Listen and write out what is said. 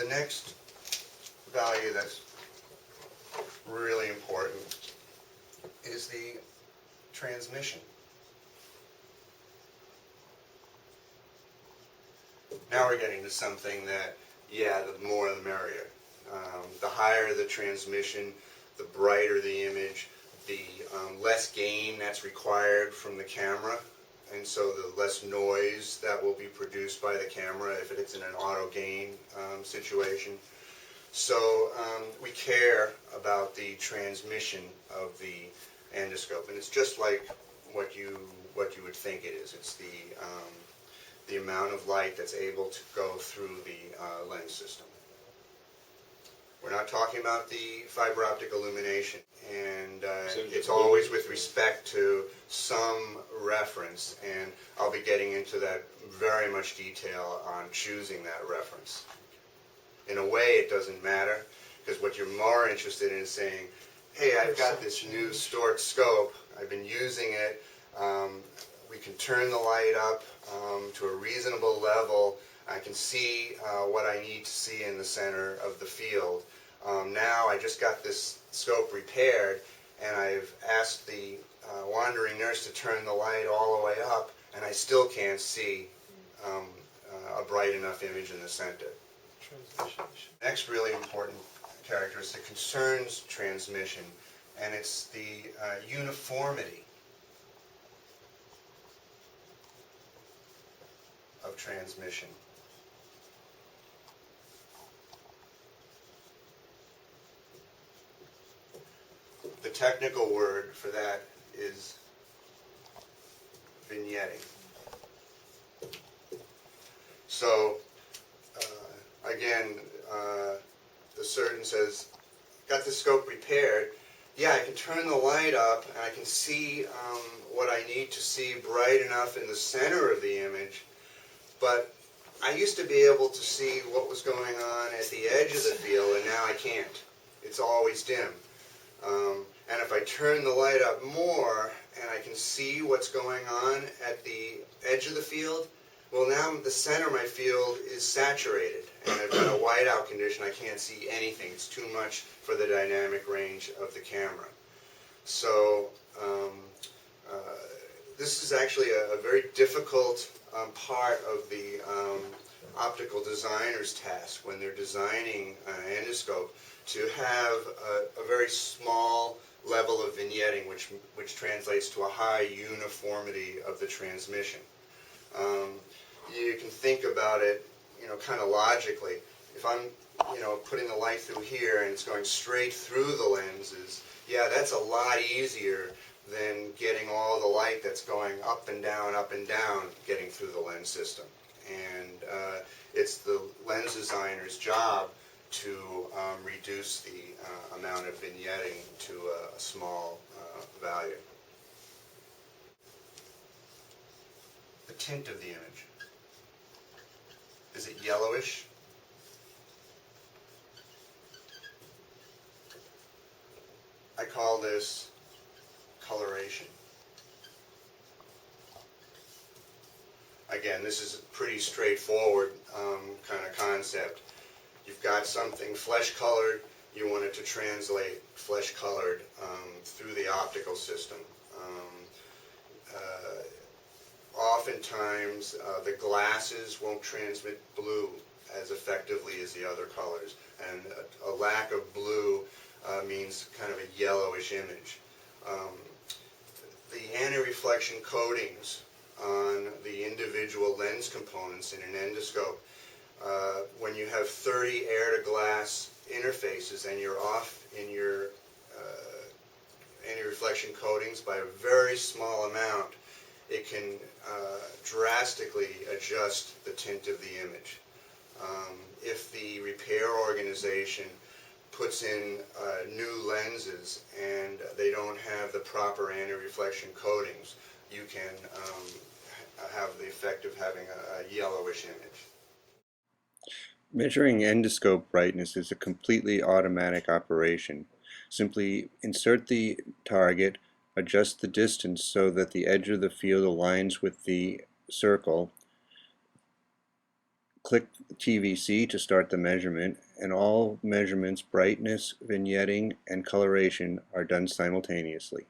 next value that's really important is the transmission. Now we're getting to something that, yeah, the more the merrier. The higher the transmission, the brighter the image, the less gain that's required from the camera, and so the less noise that will be produced by the camera if it's in an auto gain situation. So we care about the transmission of the endoscope, and it's just like what you would think it is. It's the amount of light that's able to go through the lens system. We're not talking about the fiber optic illumination, and it's always with respect to some reference, and I'll be getting into that very much detail on choosing that reference. In a way, it doesn't matter, because what you're more interested in is saying, hey, I've got this new Stork scope, I've been using it, we can turn the light up to a reasonable level, I can see what I need to see in the center of the field. Now I just got this scope repaired, and I've asked the wandering nurse to turn the light all the way up, and I still can't see a bright enough image in the center. Next really important characteristic concerns transmission, and it's the uniformity of transmission. The technical word for that is vignetting. So again, the surgeon says, got the scope repaired, yeah, I can turn the light up and I can see what I need to see bright enough in the center of the image, but I used to be able to see what was going on at the edge of the field, and now I can't. It's always dim. And if I turn the light up more and I can see what's going on at the edge of the field, well, now the center of my field is saturated, and I've got a whiteout condition. I can't see anything. It's too much for the dynamic range of the camera. So this is actually a very difficult part of the optical designer's task when they're designing an endoscope, to have a very small level of vignetting, which translates to a high uniformity of the transmission. You can think about it, kind of logically. If I'm, putting the light through here and it's going straight through the lenses, yeah, that's a lot easier than getting all the light that's going up and down, getting through the lens system. And it's the lens designer's job to reduce the amount of vignetting to a small value. The tint of the image. Is it yellowish? I call this coloration. Again, this is a pretty straightforward kind of concept. You've got something flesh-colored, you want it to translate flesh-colored through the optical system. Oftentimes, the glasses won't transmit blue as effectively as the other colors, and a lack of blue means kind of a yellowish image. The anti-reflection coatings on the individual lens components in an endoscope, when you have 30 air-to-glass interfaces and you're off in your anti-reflection coatings by a very small amount, it can drastically adjust the tint of the image. If the repair organization puts in new lenses and they don't have the proper anti-reflection coatings, you can have the effect of having a yellowish image. Measuring endoscope brightness is a completely automatic operation. Simply insert the target, adjust the distance so that the edge of the field aligns with the circle, Click TVC to start the measurement, and all measurements, brightness, vignetting, and coloration are done simultaneously.